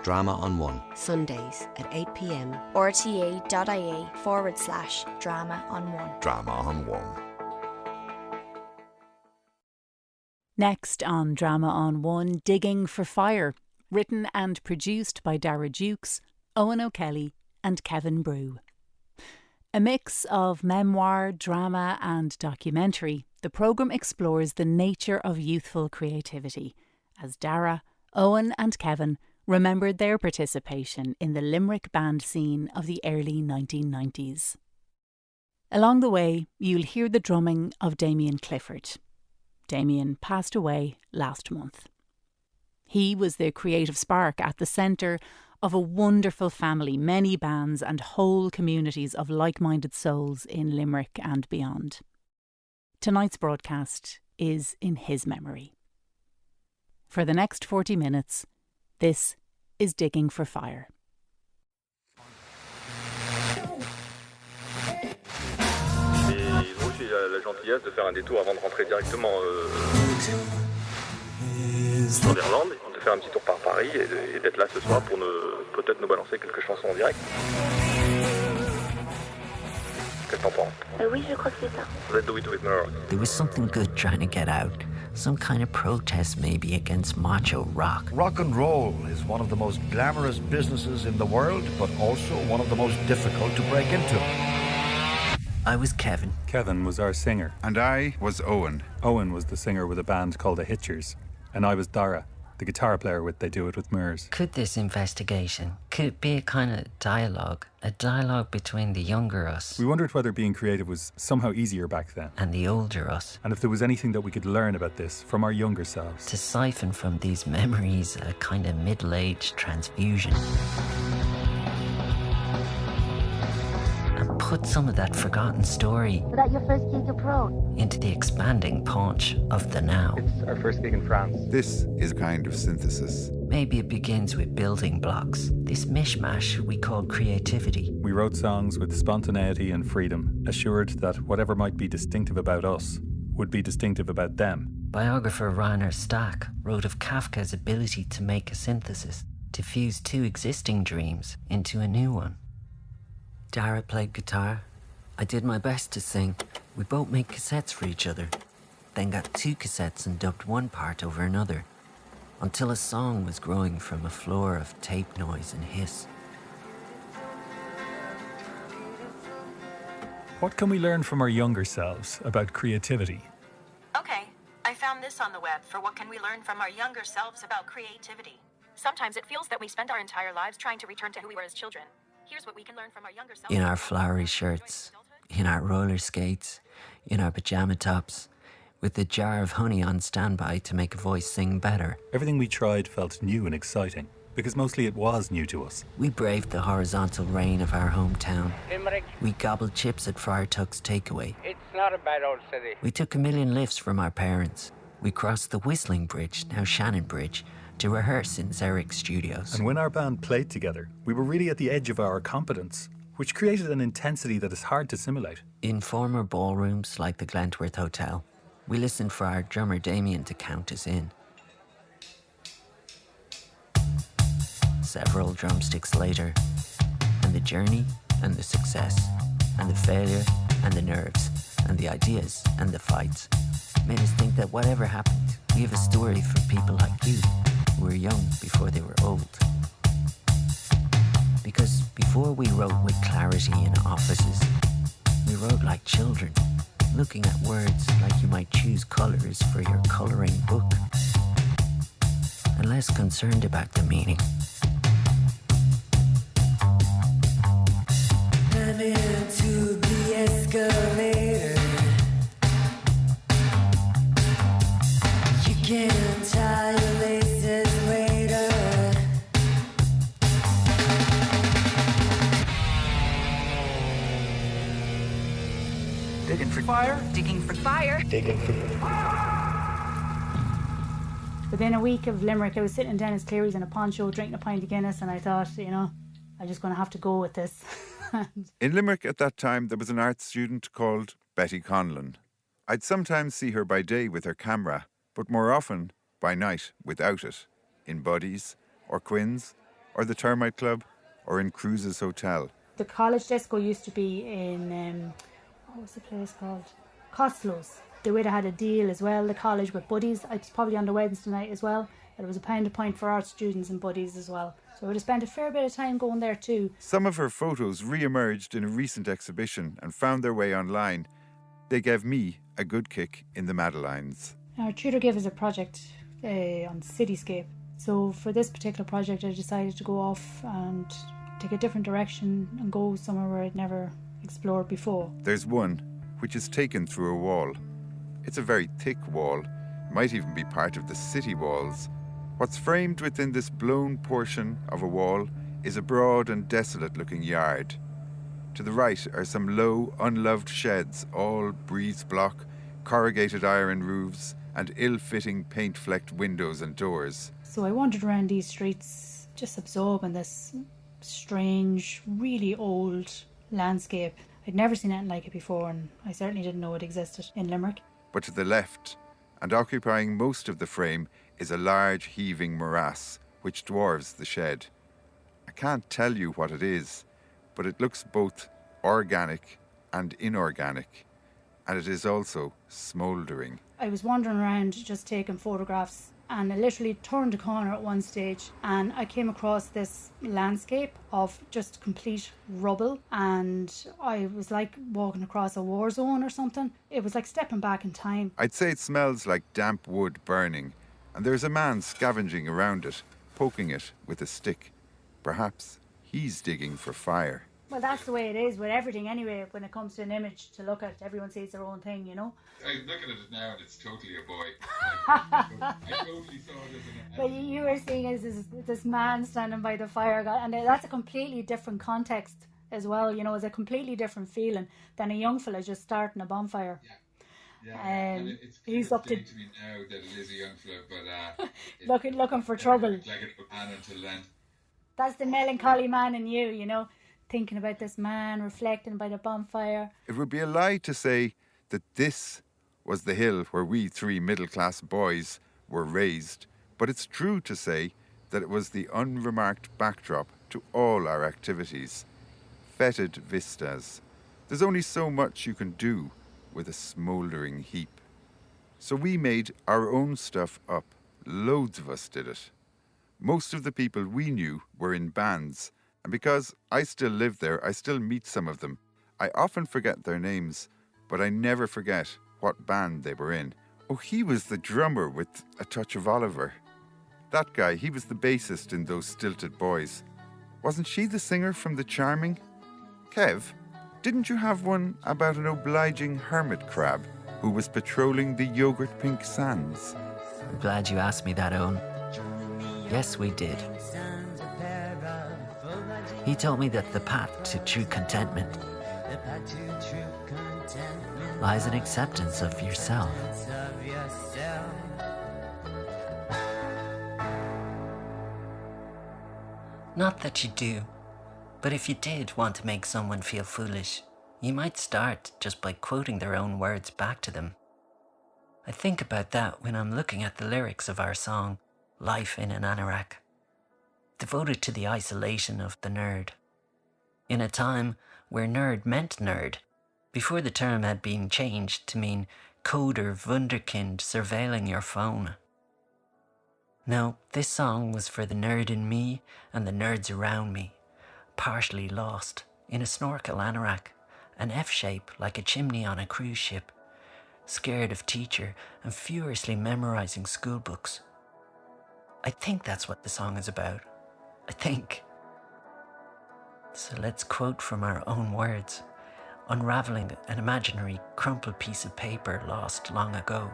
Drama on One. Sundays at 8 p.m. rte.ie/drama on one. Drama on One. Next on Drama on One, Digging for Fire, written and produced by Dara Dukes, Owen O'Kelly and Kevin Brew. A mix of memoir, drama and documentary, the programme explores the nature of youthful creativity as Dara, Owen and Kevin remembered their participation in the Limerick band scene of the early 1990s. Along the way, you'll hear the drumming of Damien Clifford. Damien passed away last month. He was the creative spark at the centre of a wonderful family, many bands and whole communities of like-minded souls in Limerick and beyond. Tonight's broadcast is in his memory. For the next 40 minutes, this is Digging for Fire. Ils ont aussi la gentillesse de faire un détour avant de rentrer directement en Irlande, de faire un petit tour par Paris et d'être là ce soir pour peut-être nous balancer quelques chansons en direct. Qu'est-ce que t'en penses? Oui, je crois que c'est ça. Let's do it with more. There was something good trying to get out. Some kind of protest maybe against macho rock. Rock and roll is one of the most glamorous businesses in the world, but also one of the most difficult to break into. I was Kevin. Kevin was our singer. And I was Owen. Owen was the singer with a band called the Hitchers. And I was Dara, the guitar player with They Do It With Mirrors. Could this investigation, could it be a kind of dialogue? A dialogue between the younger us We wondered whether being creative was somehow easier back then. and the older us. And if there was anything that we could learn about this from our younger selves. To siphon from these memories a kind of middle-aged transfusion. And put some of that forgotten story Was that your first gig abroad? into the expanding paunch of the now. It's our first gig in France. This is a kind of synthesis. Maybe it begins with building blocks. This mishmash we call creativity. We wrote songs with spontaneity and freedom, assured that whatever might be distinctive about us would be distinctive about them. Biographer Rainer Stack wrote of Kafka's ability to make a synthesis, to fuse two existing dreams into a new one. Dara played guitar. I did my best to sing. We both made cassettes for each other, then got two cassettes and dubbed one part over another, until a song was growing from a floor of tape noise and hiss. What can we learn from our younger selves about creativity? Okay, I found this on the web for what can we learn from our younger selves about creativity. Sometimes it feels that we spend our entire lives trying to return to who we were as children. Here's what we can learn from our younger selves. In our flowery shirts, in our roller skates, in our pajama tops, with the jar of honey on standby to make a voice sing better. Everything we tried felt new and exciting, because mostly it was new to us. We braved the horizontal rain of our hometown. Limerick. We gobbled chips at Friar Tuck's takeaway. It's not a bad old city. We took a million lifts from our parents. We crossed the Whistling Bridge, now Shannon Bridge, to rehearse in Zerrick Studios. And when our band played together, we were really at the edge of our competence, which created an intensity that is hard to simulate. In former ballrooms like the Glentworth Hotel, we listened for our drummer Damien to count us in. Several drumsticks later, and the journey and the success, and the failure and the nerves, and the ideas and the fights made us think that whatever happened, we have a story for people like you, who were young before they were old. Because before we wrote with clarity in offices, we wrote like children, looking at words like you might choose colours for your colouring book, and less concerned about the meaning. I'm into the escalator. You can tie your laces later. Digging for fire. Digging for fire. Digging for Within a week of Limerick, I was sitting in Dennis Cleary's in a poncho drinking a pint of Guinness, and I thought, I'm just going to have to go with this. In Limerick at that time, there was an art student called Betty Conlon. I'd sometimes see her by day with her camera, but more often by night without it, in Buddies or Quinn's or the Termite Club, or in Cruise's Hotel. The college disco used to be in, what was the place called? Costello's. They would have had a deal as well, the college, with buddies. It's probably on the Wednesday night as well. It was £1 a pint for art students and buddies as well. So I would have spent a fair bit of time going there too. Some of her photos re-emerged in a recent exhibition and found their way online. They gave me a good kick in the Madelines. Our tutor gave us a project on cityscape. So for this particular project I decided to go off and take a different direction and go somewhere where I'd never explored before. There's one which is taken through a wall. It's a very thick wall, might even be part of the city walls. What's framed within this blown portion of a wall is a broad and desolate looking yard. To the right are some low, unloved sheds, all breeze block, corrugated iron roofs and ill-fitting paint-flecked windows and doors. So I wandered around these streets, just absorbing this strange, really old landscape. I'd never seen anything like it before, and I certainly didn't know it existed in Limerick. But to the left, and occupying most of the frame, is a large heaving morass which dwarfs the shed. I can't tell you what it is, but it looks both organic and inorganic, and it is also smouldering. I was wandering around just taking photographs, and I literally turned a corner at one stage and I came across this landscape of just complete rubble, and I was like walking across a war zone or something. It was like stepping back in time. I'd say it smells like damp wood burning, and there's a man scavenging around it, poking it with a stick. Perhaps he's digging for fire. Well, that's the way it is with everything anyway. When it comes to an image to look at, everyone sees their own thing, you know. I'm looking at it now and it's totally a boy. I totally saw it as an... But you were seeing it as this man standing by the fire, and that's a completely different context as well, you know. It's a completely different feeling than a young fella just starting a bonfire. Yeah, and it's he's up to me now that it is a young fella, but looking for trouble. Like a man until then. That's the melancholy man in you, you know, thinking about this man reflecting by the bonfire. It would be a lie to say that this was the hill where we three middle-class boys were raised, but it's true to say that it was the unremarked backdrop to all our activities. Fetid vistas. There's only so much you can do with a smouldering heap. So we made our own stuff up. Loads of us did it. Most of the people we knew were in bands, and because I still live there, I still meet some of them. I often forget their names, but I never forget what band they were in. Oh, he was the drummer with a touch of Oliver. That guy, he was the bassist in Those Stilted Boys. Wasn't she the singer from The Charming? Kev, didn't you have one about an obliging hermit crab who was patrolling the yogurt pink sands? I'm glad you asked me that, Owen. Yes, we did. He told me that the path to true contentment lies in acceptance of yourself. Not that you do, but if you did want to make someone feel foolish, you might start just by quoting their own words back to them. I think about that when I'm looking at the lyrics of our song, Life in an Anorak, devoted to the isolation of the nerd. In a time where nerd meant nerd, before the term had been changed to mean coder wunderkind surveilling your phone. No, this song was for the nerd in me and the nerds around me, partially lost in a snorkel anorak, an F-shape like a chimney on a cruise ship, scared of teacher and furiously memorizing school books. I think that's what the song is about. I think. So let's quote from our own words, unraveling an imaginary crumpled piece of paper lost long ago.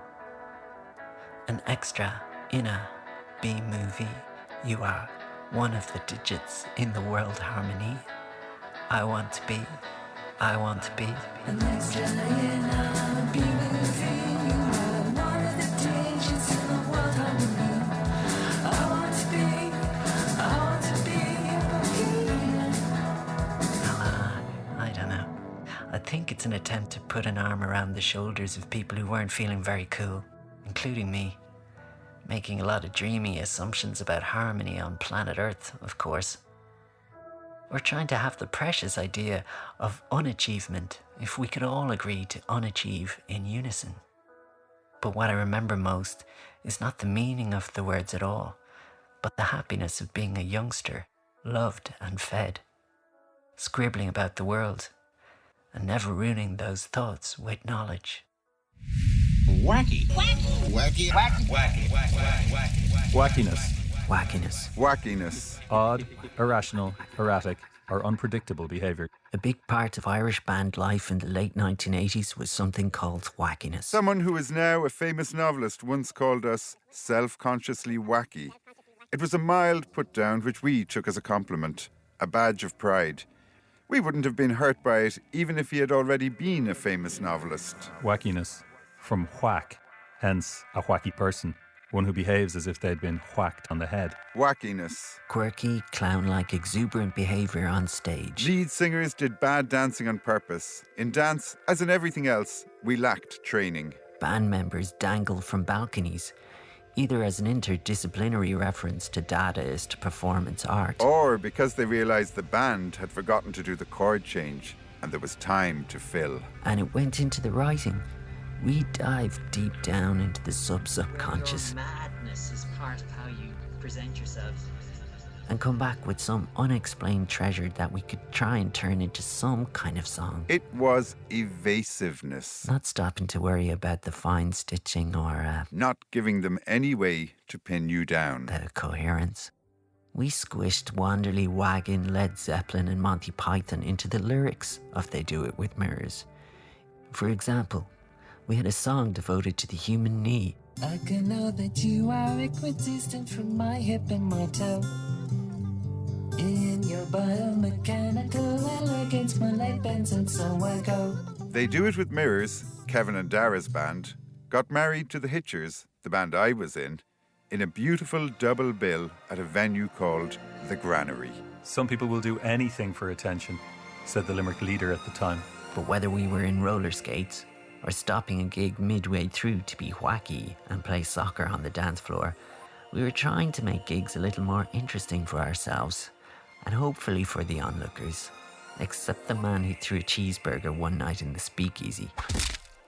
An extra in a B-movie. You are one of the digits in the world harmony. I want to be an extra in a B-movie. You are one of the digits in the world harmony. I want to be I don't know. I think it's an attempt to put an arm around the shoulders of people who weren't feeling very cool, including me. making a lot of dreamy assumptions about harmony on planet Earth, of course. We're trying to have the precious idea of unachievement if we could all agree to unachieve in unison. But what I remember most is not the meaning of the words at all, but the happiness of being a youngster, loved and fed, scribbling about the world, and never ruining those thoughts with knowledge. Wacky. Wacky. Wacky. Wacky. Wacky. Wacky. Wackiness. Wackiness. Wackiness. Odd, irrational, erratic, or unpredictable behaviour. A big part of Irish band life in the late 1980s was something called wackiness. Someone who is now a famous novelist once called us self-consciously wacky. It was a mild put-down which we took as a compliment, a badge of pride. We wouldn't have been hurt by it even if he had already been a famous novelist. Wackiness. From whack, hence a wacky person. One who behaves as if they'd been whacked on the head. Wackiness. Quirky, clown-like, exuberant behaviour on stage. Lead singers did bad dancing on purpose. In dance, as in everything else, we lacked training. Band members dangled from balconies, either as an interdisciplinary reference to Dadaist performance art, or because they realised the band had forgotten to do the chord change and there was time to fill. And it went into the writing. We dived deep down into the subconscious. Madness is part of how you present yourselves. And come back with some unexplained treasure that we could try and turn into some kind of song. It was evasiveness. Not stopping to worry about the fine stitching or not giving them any way to pin you down. The coherence. We squished Wanderly Wagon, Led Zeppelin and Monty Python into the lyrics of They Do It With Mirrors. For example, we had a song devoted to the human knee. I can know that you are equidistant from my hip and my toe. In your biomechanical elegance, my light bends and so I go. They Do It With Mirrors, Kevin and Dara's band, got married to the Hitchers, the band I was in a beautiful double bill at a venue called The Granary. Some people will do anything for attention, said the Limerick leader at the time. But whether we were in roller skates or stopping a gig midway through to be wacky and play soccer on the dance floor, we were trying to make gigs a little more interesting for ourselves and hopefully for the onlookers, except the man who threw a cheeseburger one night in the speakeasy,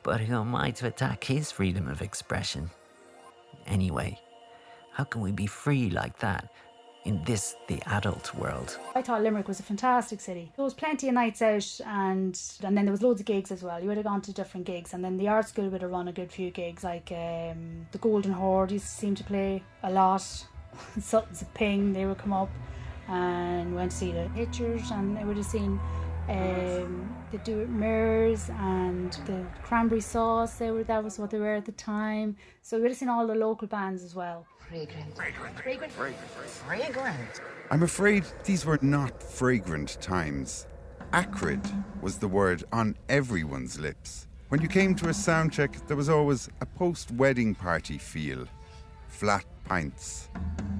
but who am I to attack his freedom of expression? Anyway, how can we be free like that in this, the adult world? I thought Limerick was a fantastic city. There was plenty of nights out and then there was loads of gigs as well. You would have gone to different gigs, and then the art school would have run a good few gigs, like the Golden Horde used to seem to play a lot. Sutton's a Ping, they would come up, and went to see the Hitchers, and they would have seen the Do It Mirrors and the Cranberry Sauce. That was what they were at the time. So we would have seen all the local bands as well. Fragrant. I'm afraid these were not fragrant times. Acrid was the word on everyone's lips. When you came to a sound check, there was always a post-wedding party feel. Flat pints,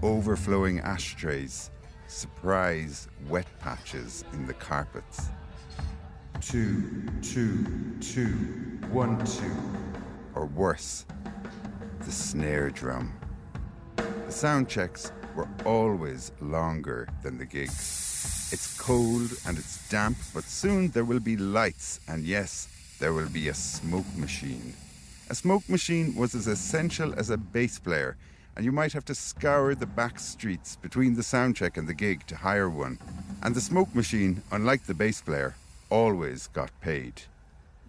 overflowing ashtrays, surprise wet patches in the carpets. 2, 2, 2, 1, 2. Or worse, the snare drum. The sound checks were always longer than the gigs. It's cold and it's damp, but soon there will be lights, and yes, there will be a smoke machine. A smoke machine was as essential as a bass player, and you might have to scour the back streets between the soundcheck and the gig to hire one. And the smoke machine, unlike the bass player, always got paid.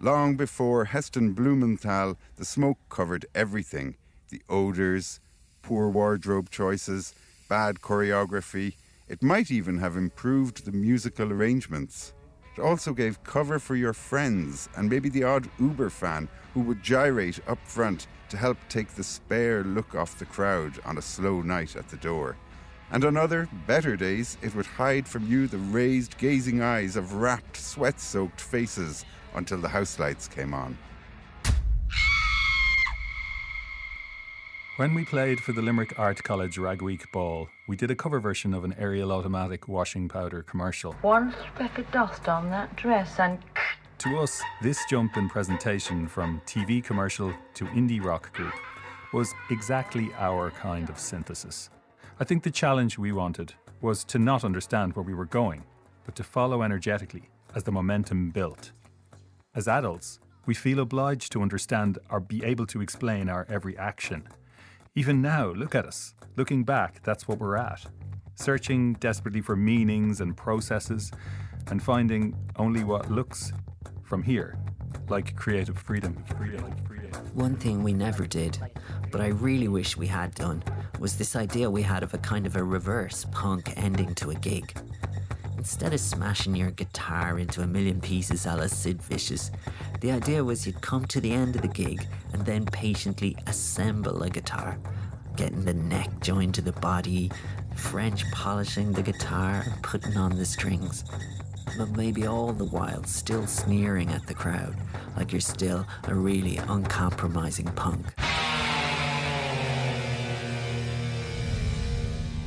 Long before Heston Blumenthal, the smoke covered everything. The odours, poor wardrobe choices, bad choreography. It might even have improved the musical arrangements. It also gave cover for your friends and maybe the odd Uber fan who would gyrate up front to help take the spare look off the crowd on a slow night at the door. And on other, better days, it would hide from you the raised, gazing eyes of rapt, sweat-soaked faces until the house lights came on. When we played for the Limerick Art College Rag Week Ball, we did a cover version of an Ariel automatic washing powder commercial. One speck of dust on that dress and... To us, this jump in presentation from TV commercial to indie rock group was exactly our kind of synthesis. I think the challenge we wanted was to not understand where we were going, but to follow energetically as the momentum built. As adults, we feel obliged to understand or be able to explain our every action. Even now, look at us. Looking back, that's what we're at. Searching desperately for meanings and processes and finding only what looks from here like creative freedom. One thing we never did, but I really wish we had done, was this idea we had of a kind of a reverse punk ending to a gig. Instead of smashing your guitar into a million pieces a la Sid Vicious, the idea was you'd come to the end of the gig and then patiently assemble a guitar, getting the neck joined to the body, French polishing the guitar and putting on the strings. But maybe all the while still sneering at the crowd, like you're still a really uncompromising punk.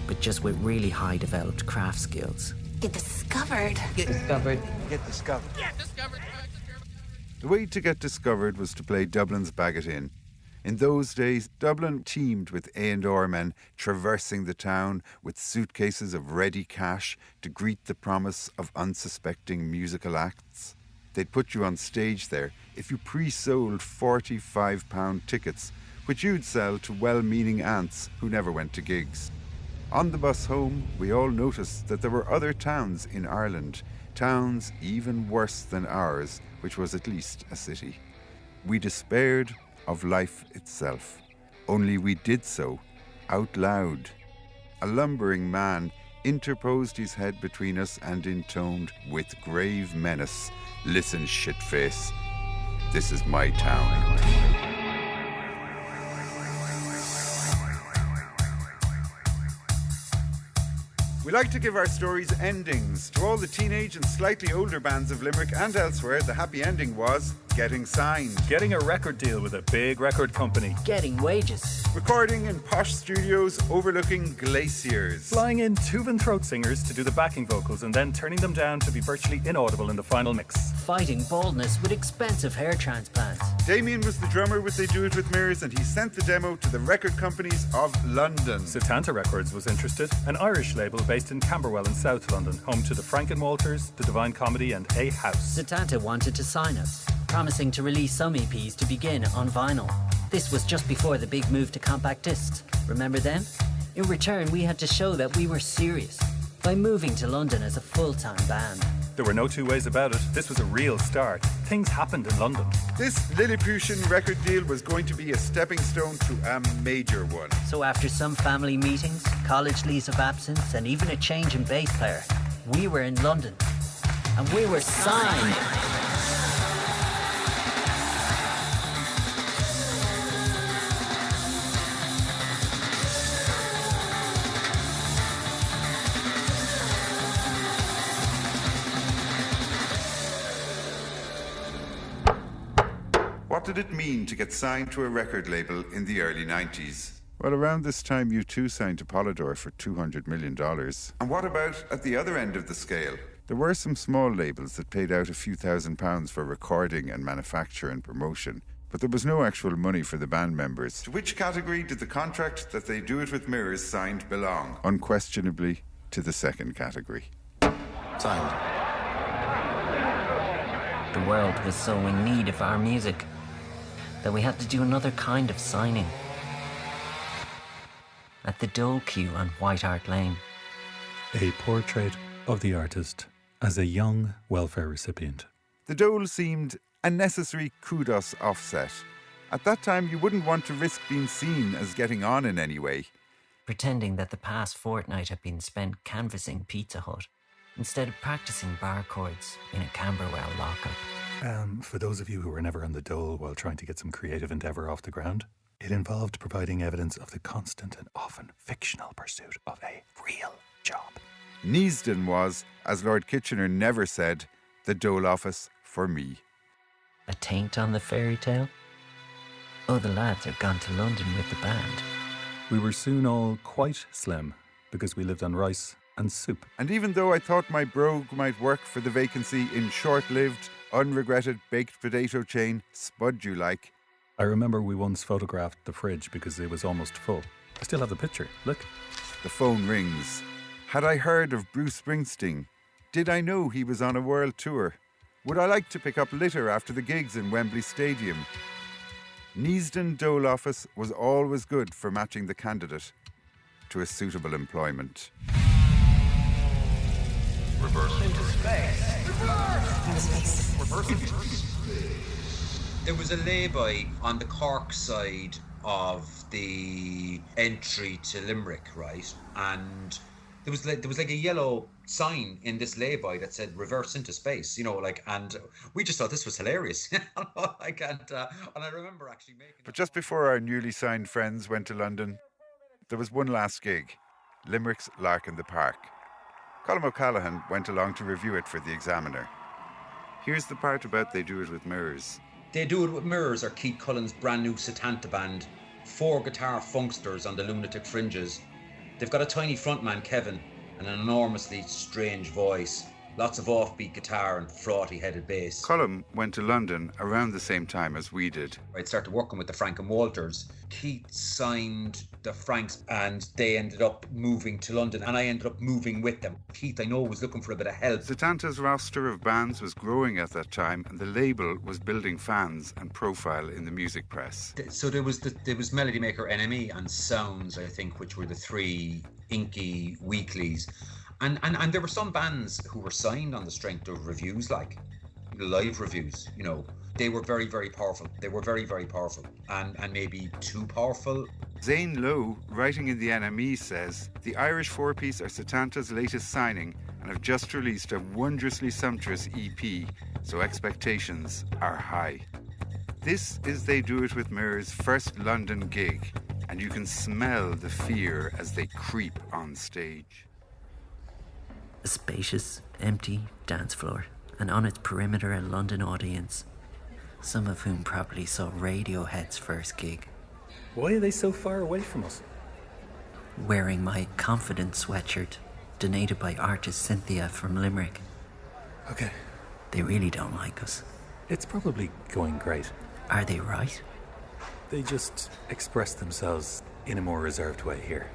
But just with really high developed craft skills. Get discovered. Get discovered. Get discovered. Get discovered. The way to get discovered was to play Dublin's Bag It In. In those days, Dublin teemed with A&R men traversing the town with suitcases of ready cash to greet the promise of unsuspecting musical acts. They'd put you on stage there if you pre-sold £45 tickets, which you'd sell to well-meaning aunts who never went to gigs. On the bus home, we all noticed that there were other towns in Ireland, towns even worse than ours, which was at least a city. We despaired of life itself, only we did so out loud. A lumbering man interposed his head between us and intoned with grave menace, "Listen, shitface, this is my town." We like to give our stories endings. To all the teenage and slightly older bands of Limerick and elsewhere, the happy ending was getting signed. Getting a record deal with a big record company. Getting wages. Recording in posh studios overlooking glaciers. Flying in Tuvan throat singers to do the backing vocals and then turning them down to be virtually inaudible in the final mix. Fighting baldness with expensive hair transplants. Damien was the drummer with They Do It With Mirrors, and he sent the demo to the record companies of London. Setanta Records was interested, an Irish label based in Camberwell in South London, home to the Franken Walters, the Divine Comedy and A House. Setanta wanted to sign us, promising to release some EPs to begin on vinyl. This was just before the big move to compact discs. Remember them? In return, we had to show that we were serious by moving to London as a full-time band. There were no two ways about it. This was a real start. Things happened in London. This Lilliputian record deal was going to be a stepping stone to a major one. So after some family meetings, college leaves of absence, and even a change in bass player, we were in London. And we were signed. What did it mean to get signed to a record label in the early 90s? Well, around this time, U2 signed to Polydor for $200 million. And what about at the other end of the scale? There were some small labels that paid out a few £1,000s for recording and manufacture and promotion, but there was no actual money for the band members. To which category did the contract that They Do It With Mirrors signed belong? Unquestionably, to the second category. Signed. The world was so in need of our music that we had to do another kind of signing. At the Dole Queue on White Hart Lane. A portrait of the artist as a young welfare recipient. The Dole seemed a necessary kudos offset. At that time, you wouldn't want to risk being seen as getting on in any way. Pretending that the past fortnight had been spent canvassing Pizza Hut instead of practicing bar chords in a Camberwell lockup. For those of you who were never on the dole while trying to get some creative endeavour off the ground, it involved providing evidence of the constant and often fictional pursuit of a real job. Neasden was, as Lord Kitchener never said, the dole office for me. A taint on the fairy tale? Oh, the lads have gone to London with the band. We were soon all quite slim because we lived on rice and soup. And even though I thought my brogue might work for the vacancy in short-lived, unregretted baked potato chain, Spud You Like, I remember we once photographed the fridge because it was almost full. I still have the picture. Look. The phone rings. Had I heard of Bruce Springsteen? Did I know he was on a world tour? Would I like to pick up litter after the gigs in Wembley Stadium? Neasden Dole Office was always good for matching the candidate to a suitable employment. Reverse into space. Reverse into Reverse. There was a lay-by on the Cork side of the entry to Limerick, right? And there was like a yellow sign in this lay-by that said "reverse into space," and we just thought this was hilarious. And I remember actually making. But just before our newly signed friends went to London, there was one last gig, Limerick's Lark in the Park. Colm O'Callaghan went along to review it for the Examiner. Here's the part about They Do It With Mirrors. They Do It With Mirrors are Keith Cullen's brand new Satanta band. 4 guitar funksters on the Lunatic Fringes. They've got a tiny frontman, Kevin, and an enormously strange voice. Lots of offbeat guitar and frothy-headed bass. Colm went to London around the same time as we did. I'd started working with the Frank and Walters. Keith signed the Franks and they ended up moving to London and I ended up moving with them. Keith, I know, was looking for a bit of help. Zatanta's roster of bands was growing at that time and the label was building fans and profile in the music press. So there was Melody Maker, NME and Sounds, I think, which were the 3 inky weeklies. And there were some bands who were signed on the strength of reviews, like live reviews, They were very, very powerful. They were very, very powerful and maybe too powerful. Zane Lowe, writing in the NME, says, the Irish 4-piece are Zatanta's latest signing and have just released a wondrously sumptuous EP, so expectations are high. This is They Do It With Mirrors' first London gig, and you can smell the fear as they creep on stage. A spacious, empty dance floor, and on its perimeter a London audience, some of whom probably saw Radiohead's first gig. Why are they so far away from us? Wearing my Confident sweatshirt, donated by artist Cynthia from Limerick. Okay. They really don't like us. It's probably going great. Are they right? They just express themselves in a more reserved way here.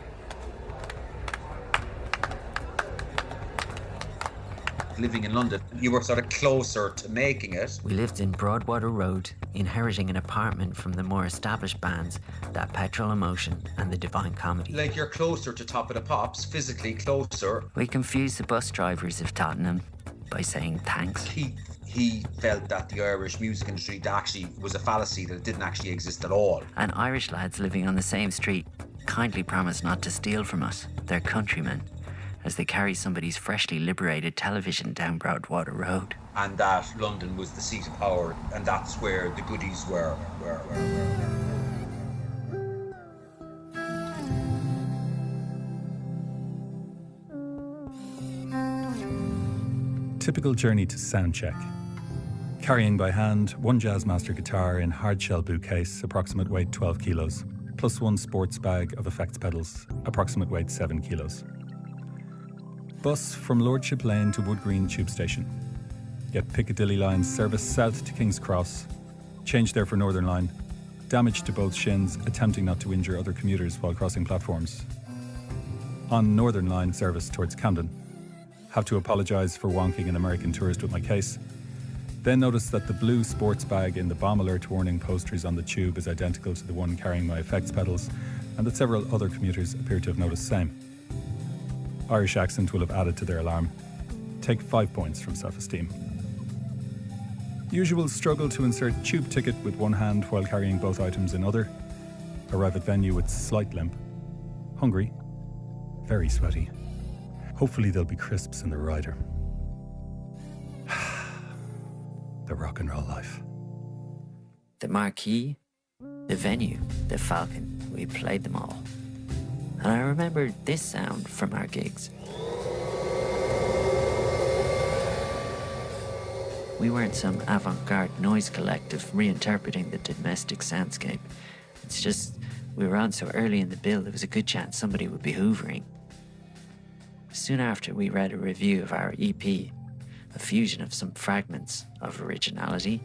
Living in London, you were sort of closer to making it. We lived in Broadwater Road, inheriting an apartment from the more established bands, That Petrol Emotion and the Divine Comedy. Like you're closer to Top of the Pops, physically closer. We confused the bus drivers of Tottenham by saying thanks. He felt that the Irish music industry actually was a fallacy, that it didn't actually exist at all. And Irish lads living on the same street kindly promised not to steal from us, their countrymen, as they carry somebody's freshly liberated television down Broadwater Road. And that London was the seat of power, and that's where the goodies were. Typical journey to soundcheck. Carrying by hand 1 Jazzmaster guitar in hardshell bootcase, approximate weight 12 kilos, plus 1 sports bag of effects pedals, approximate weight 7 kilos. Bus from Lordship Lane to Wood Green Tube Station. Get Piccadilly Line service south to King's Cross. Change there for Northern Line. Damage to both shins, attempting not to injure other commuters while crossing platforms. On Northern Line service towards Camden. Have to apologise for wonking an American tourist with my case. Then notice that the blue sports bag in the bomb alert warning posters on the tube is identical to the one carrying my effects pedals, and that several other commuters appear to have noticed the same. Irish accent will have added to their alarm. Take 5 points from self-esteem. Usual struggle to insert tube ticket with one hand while carrying both items in other. Arrive at venue with slight limp. Hungry. Very sweaty. Hopefully there'll be crisps in the rider. The rock and roll life. The Marquee, the venue, the Falcon, we played them all. And I remember this sound from our gigs. We weren't some avant-garde noise collective reinterpreting the domestic soundscape. It's just, we were on so early in the bill there was a good chance somebody would be hoovering. Soon after, we read a review of our EP, a fusion of some fragments of originality,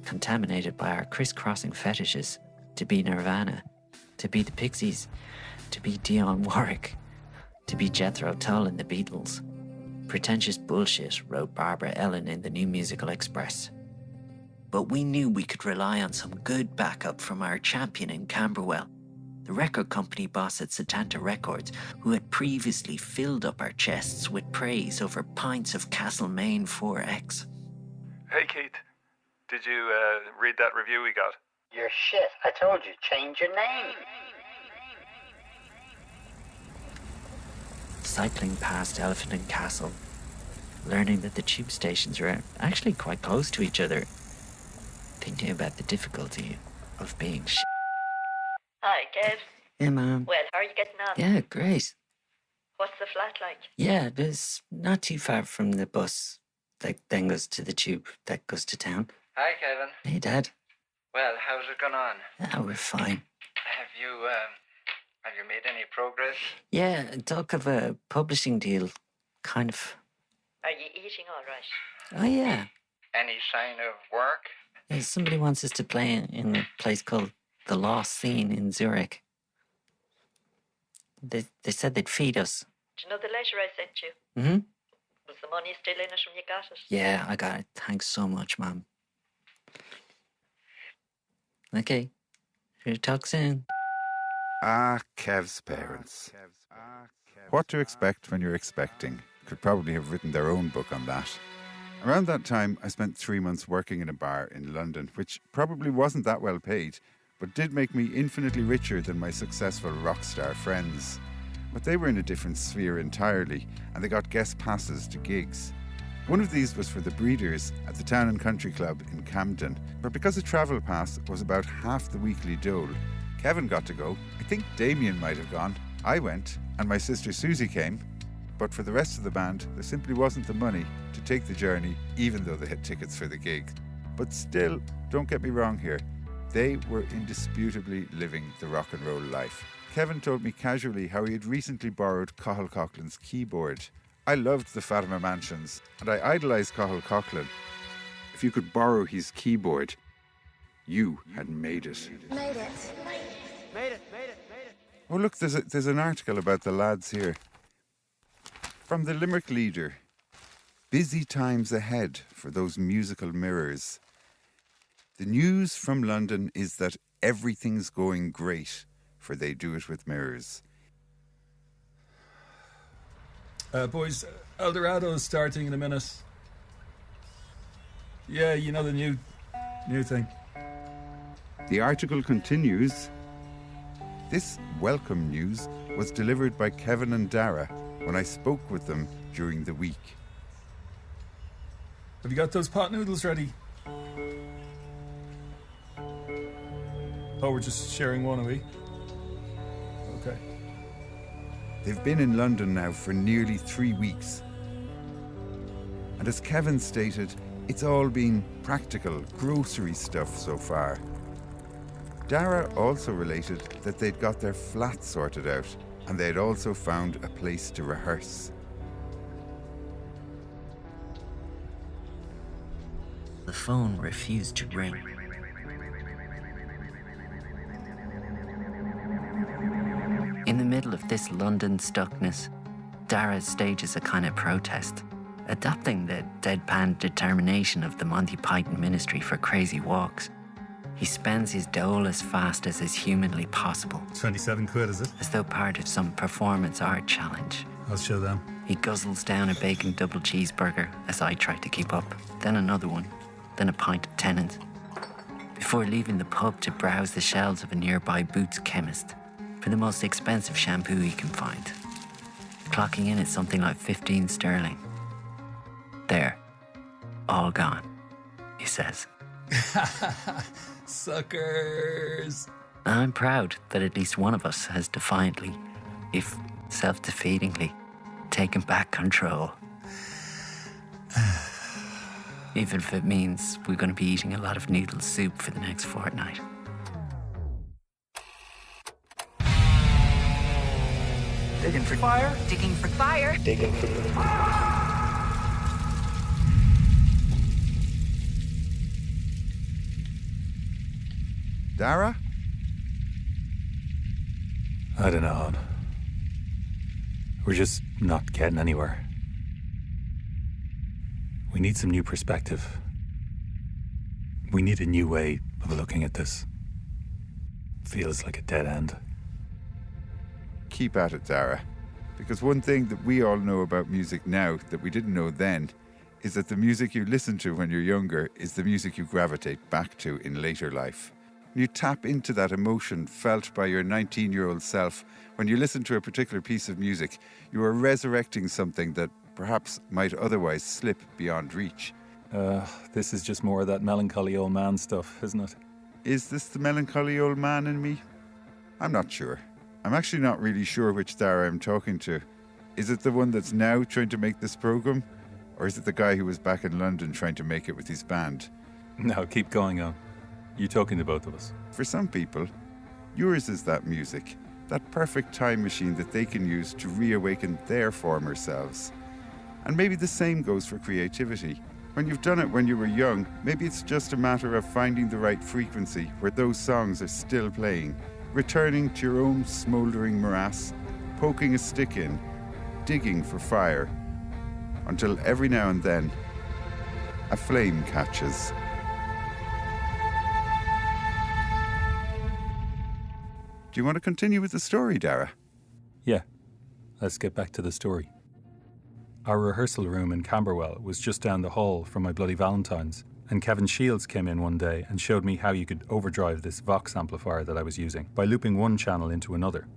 contaminated by our crisscrossing fetishes, to be Nirvana, to be the Pixies, to be Dionne Warwick, to be Jethro Tull in the Beatles. Pretentious bullshit, wrote Barbara Ellen in the New Musical Express. But we knew we could rely on some good backup from our champion in Camberwell, the record company boss at Setanta Records, who had previously filled up our chests with praise over pints of Castlemaine 4X. Hey, Keith. Did you read that review we got? You're shit. I told you, change your name. Cycling past Elephant and Castle, learning that the tube stations are actually quite close to each other, thinking about the difficulty of being shit. Hi, Kev. Yeah, Mum. Well, how are you getting on? Yeah, great. What's the flat like? Yeah, it's not too far from the bus that then goes to the tube that goes to town. Hi, Kevin. Hey, Dad. Well, how's it going on? Yeah, we're fine. Have you made any progress? Yeah, talk of a publishing deal, kind of. Are you eating all right? Oh, yeah. Any sign of work? Yeah, somebody wants us to play in a place called The Lost Scene in Zurich. They said they'd feed us. Do you know the letter I sent you? Mm-hmm. Was the money still in it when you got it? Yeah, I got it. Thanks so much, Mum. Okay. We'll talk soon. Ah, Kev's parents. What to expect when you're expecting. Could probably have written their own book on that. Around that time, I spent 3 months working in a bar in London, which probably wasn't that well paid, but did make me infinitely richer than my successful rock star friends. But they were in a different sphere entirely, and they got guest passes to gigs. One of these was for the Breeders at the Town and Country Club in Camden, but because a travel pass was about half the weekly dole, Kevin got to go. I think Damien might have gone. I went, and my sister Susie came, but for the rest of the band, there simply wasn't the money to take the journey, even though they had tickets for the gig. But still, don't get me wrong here, they were indisputably living the rock and roll life. Kevin told me casually how he had recently borrowed Cathal Coughlin's keyboard. I loved the Fatima Mansions, and I idolised Cathal Coughlin. If you could borrow his keyboard, you had made it. Made it. Made it. Oh, look, there's an article about the lads here. From the Limerick Leader. Busy times ahead for those musical mirrors. The news from London is that everything's going great, for they do it with mirrors. Boys, Eldorado's starting in a minute. Yeah, you know the new thing. The article continues. This welcome news was delivered by Kevin and Dara when I spoke with them during the week. Have you got those pot noodles ready? Oh, we're just sharing one, are we? Okay. They've been in London now for nearly 3 weeks. And as Kevin stated, it's all been practical, grocery stuff so far. Dara also related that they'd got their flat sorted out and they'd also found a place to rehearse. The phone refused to ring. In the middle of this London stuckness, Dara stages a kind of protest, adopting the deadpan determination of the Monty Python Ministry for Crazy Walks. He spends his dole as fast as is humanly possible. 27 quid, is it? As though part of some performance art challenge. I'll show them. He guzzles down a bacon double cheeseburger as I try to keep up, then another one, then a pint of Tennant, before leaving the pub to browse the shelves of a nearby Boots chemist for the most expensive shampoo he can find, clocking in at something like 15 sterling. There, all gone, he says. Suckers! I'm proud that at least one of us has defiantly, if self-defeatingly, taken back control. Even if it means we're going to be eating a lot of noodle soup for the next fortnight. Digging for fire. Digging for fire. Digging for fire. Dara? I don't know, hon. We're just not getting anywhere. We need some new perspective. We need a new way of looking at this. Feels like a dead end. Keep at it, Dara. Because one thing that we all know about music now that we didn't know then is that the music you listen to when you're younger is the music you gravitate back to in later life. You tap into that emotion felt by your 19-year-old self. When you listen to a particular piece of music, you are resurrecting something that perhaps might otherwise slip beyond reach. This is just more of that melancholy old man stuff, isn't it? Is this the melancholy old man in me? I'm not sure. I'm actually not really sure which Dara I'm talking to. Is it the one that's now trying to make this programme? Or is it the guy who was back in London trying to make it with his band? No, keep going on. You're talking to both of us. For some people, yours is that music, that perfect time machine that they can use to reawaken their former selves. And maybe the same goes for creativity. When you've done it when you were young, maybe it's just a matter of finding the right frequency where those songs are still playing, returning to your own smouldering morass, poking a stick in, digging for fire, until every now and then, a flame catches. Do you want to continue with the story, Dara? Yeah, let's get back to the story. Our rehearsal room in Camberwell was just down the hall from my Bloody Valentine's, and Kevin Shields came in one day and showed me how you could overdrive this Vox amplifier that I was using by looping one channel into another.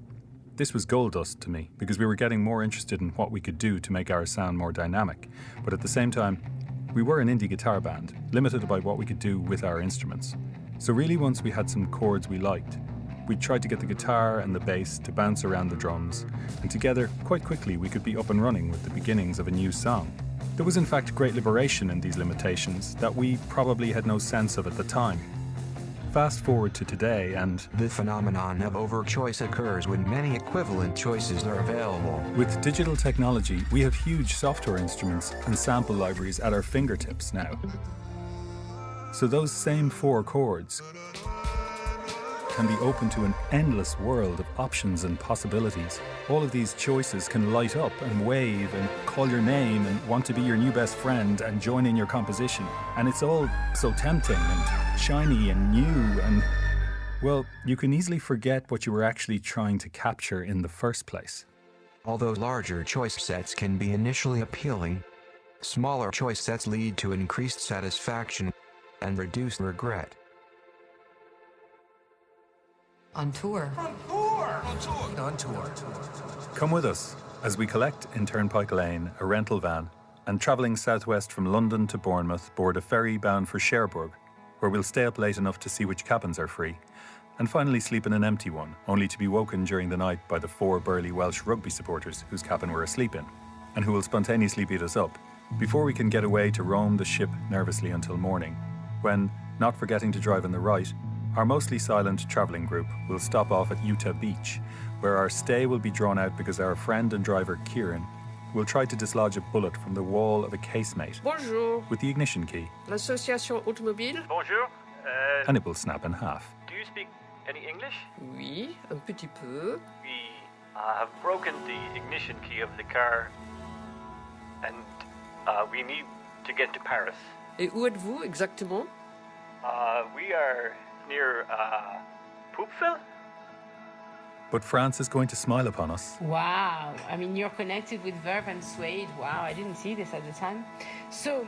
This was gold dust to me, because we were getting more interested in what we could do to make our sound more dynamic, but at the same time, we were an indie guitar band, limited by what we could do with our instruments. So really, once we had some chords we liked, we tried to get the guitar and the bass to bounce around the drums, and together, quite quickly, we could be up and running with the beginnings of a new song. There was in fact great liberation in these limitations that we probably had no sense of at the time. Fast forward to today and the phenomenon of overchoice occurs when many equivalent choices are available. With digital technology, we have huge software instruments and sample libraries at our fingertips now. So those same four chords can be open to an endless world of options and possibilities. All of these choices can light up and wave and call your name and want to be your new best friend and join in your composition. And it's all so tempting and shiny and new and, well, you can easily forget what you were actually trying to capture in the first place. Although larger choice sets can be initially appealing, smaller choice sets lead to increased satisfaction and reduced regret. On tour. On tour! On tour! On tour. Come with us as we collect in Turnpike Lane a rental van and travelling southwest from London to Bournemouth board a ferry bound for Cherbourg, where we'll stay up late enough to see which cabins are free and finally sleep in an empty one, only to be woken during the night by the 4 burly Welsh rugby supporters whose cabin we're asleep in and who will spontaneously beat us up before we can get away to roam the ship nervously until morning, when, not forgetting to drive on the right, our mostly silent travelling group will stop off at Utah Beach, where our stay will be drawn out because our friend and driver Kieran will try to dislodge a bullet from the wall of a casemate Bonjour. with the ignition key. L'association automobile. Bonjour. And it will snap in half. Do you speak any English? Oui, un petit peu. We have broken the ignition key of the car and we need to get to Paris. Et où êtes-vous exactement? We are near Poopville. But France is going to smile upon us. Wow. I mean, you're connected with Verve and Suede. Wow, I didn't see this at the time. So,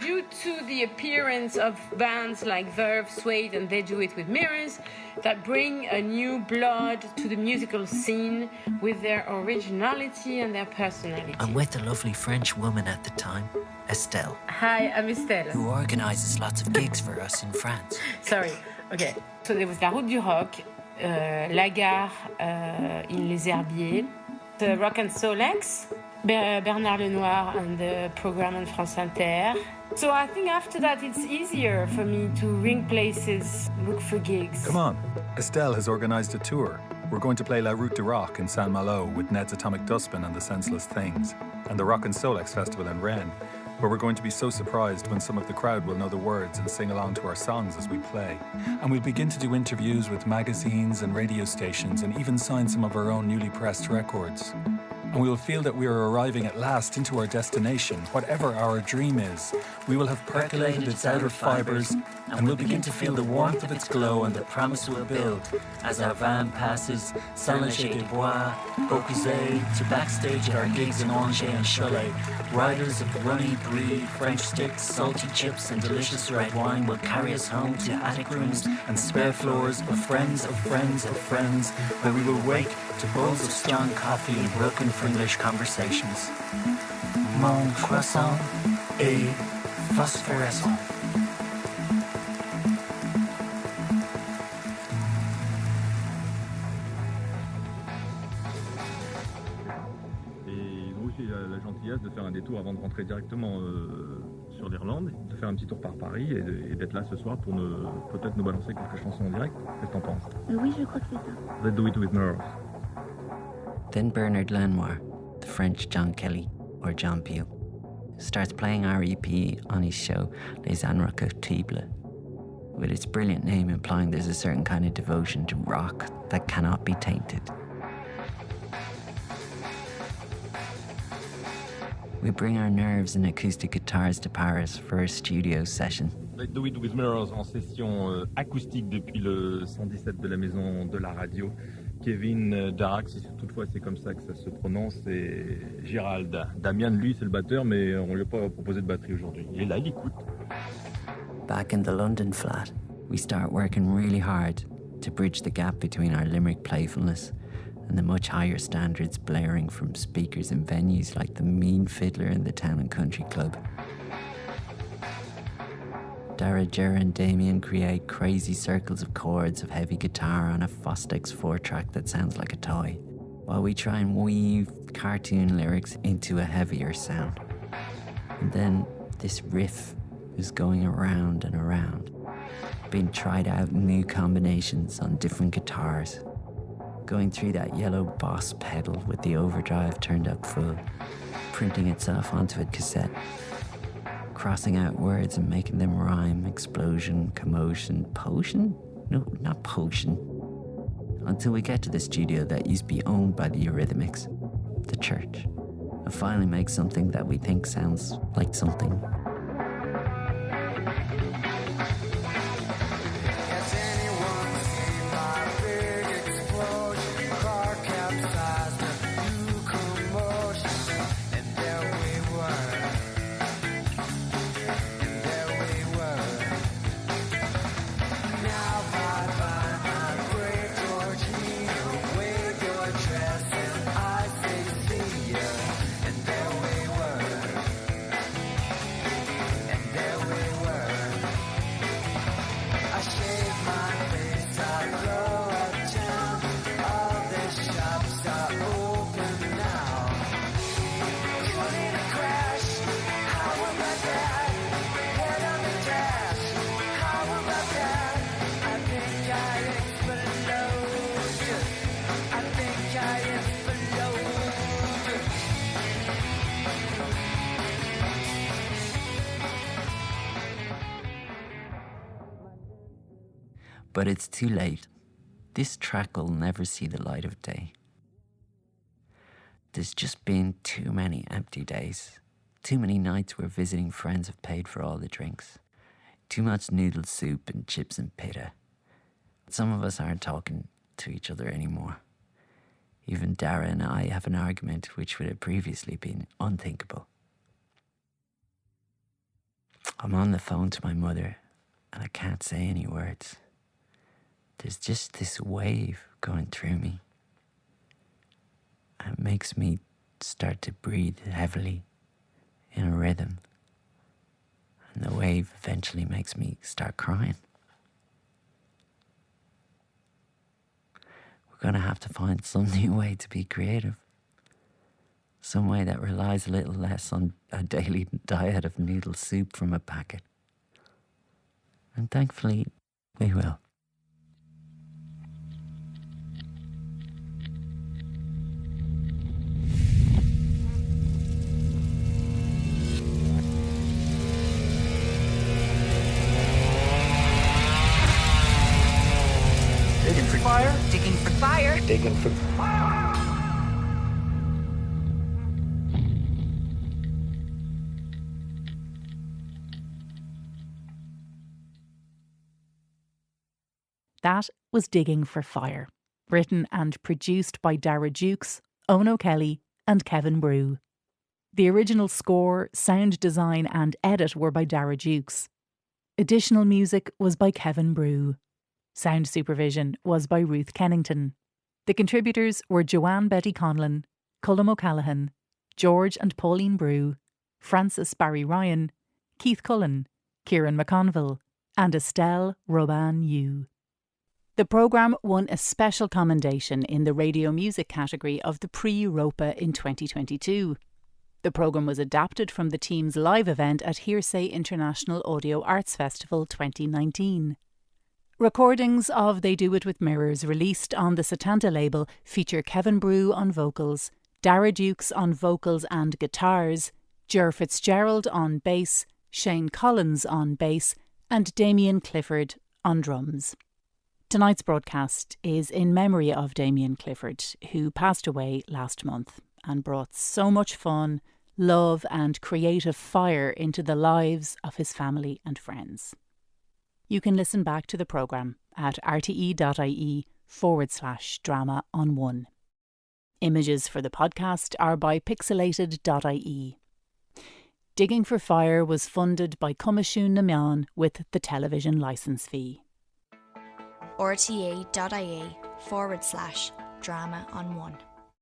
due to the appearance of bands like Verve, Suede, and They Do It With Mirrors, that bring a new blood to the musical scene with their originality and their personality. I'm with a lovely French woman at the time, Estelle. Hi, I'm Estelle. Who organises lots of gigs for us in France. Sorry. Okay. So there was La Route du Rock, La Gare in Les Herbiers, the Rock and Solex, Bernard Lenoir and the program on France Inter. So I think after that it's easier for me to ring places, look for gigs. Come on, Estelle has organised a tour. We're going to play La Route du Rock in Saint-Malo with Ned's Atomic Dustbin and the Senseless Things, and the Rock and Solex Festival in Rennes. where we're going to be so surprised when some of the crowd will know the words and sing along to our songs as we play. And we'll begin to do interviews with magazines and radio stations and even sign some of our own newly pressed records. And we will feel that we are arriving at last into our destination, whatever our dream is. We will have percolated its outer fibres, and we'll begin to feel the warmth of its glow and the promise we'll build as our van passes Saint-Léger des Bois, Beaucuzet, to backstage at our gigs in Angers and Cholet. Riders of the runny brie, French sticks, salty chips and delicious red wine will carry us home to attic rooms and spare floors of friends of friends of friends, where we will wake to bowls of strong coffee and broken Fringlish conversations. Mon croissant est phosphorescent. Et donc j'ai la gentillesse de faire un détour avant de rentrer directement sur l'Irlande, de faire un petit tour par Paris et d'être là ce soir pour peut-être nous balancer quelques chansons en direct. Qu'est-ce que t'en penses? Oui, je crois que c'est ça. Let's do it with mirrors. Then Bernard Lenoir, the French John Kelly, or John Peel, starts playing our EP on his show Les Inrecuptibles, with its brilliant name implying there's a certain kind of devotion to rock that cannot be tainted. We bring our nerves and acoustic guitars to Paris for a studio session. Let's do it with mirrors en session acoustique depuis le 117 de la maison de la radio. Kevin Darac, si toutefois c'est comme ça que ça se prononce, et Gérald. Damien, lui, c'est le batteur, mais on lui a pas proposé de batterie aujourd'hui. Il est là, il écoute. Back in the London flat, we start working really hard to bridge the gap between our Limerick playfulness and the much higher standards blaring from speakers in venues like the Mean Fiddler in the Town and Country Club. Dara, Jera and Damien create crazy circles of chords of heavy guitar on a Fostex 4-track that sounds like a toy, while we try and weave cartoon lyrics into a heavier sound. And then this riff is going around and around, being tried out in new combinations on different guitars, going through that yellow Boss pedal with the overdrive turned up full, printing itself onto a cassette, crossing out words and making them rhyme. Explosion, commotion, potion? No, not potion. Until we get to the studio that used to be owned by the Eurythmics, the church, and finally make something that we think sounds like something. But it's too late. This track will never see the light of day. There's just been too many empty days. Too many nights where visiting friends have paid for all the drinks. Too much noodle soup and chips and pita. Some of us aren't talking to each other anymore. Even Dara and I have an argument which would have previously been unthinkable. I'm on the phone to my mother and I can't say any words. There's just this wave going through me. It makes me start to breathe heavily in a rhythm. And the wave eventually makes me start crying. We're going to have to find some new way to be creative. Some way that relies a little less on a daily diet of noodle soup from a packet. And thankfully, we will. digging for... That was Digging for Fire, written and produced by Dara Dukes, Owen O'Kelly and Kevin Brew. The original score, sound design and edit were by Dara Dukes. Additional music was by Kevin Brew. Sound supervision was by Ruth Kennington. The contributors were Joanne Betty Conlon, Cullum O'Callaghan, George and Pauline Brew, Francis Barry Ryan, Keith Cullen, Kieran McConville and Estelle Robin Yu. The programme won a special commendation in the radio music category of the Prix Europa in 2022. The programme was adapted from the team's live event at Hearsay International Audio Arts Festival 2019. Recordings of They Do It With Mirrors released on the Setanta label feature Kevin Brew on vocals, Dara Dukes on vocals and guitars, Ger Fitzgerald on bass, Shane Collins on bass and Damien Clifford on drums. Tonight's broadcast is in memory of Damien Clifford, who passed away last month and brought so much fun, love and creative fire into the lives of his family and friends. You can listen back to the programme at rte.ie/drama on one. Images for the podcast are by pixelated.ie. Digging for Fire was funded by Cumashún na Meán with the television licence fee. rte.ie/drama on one.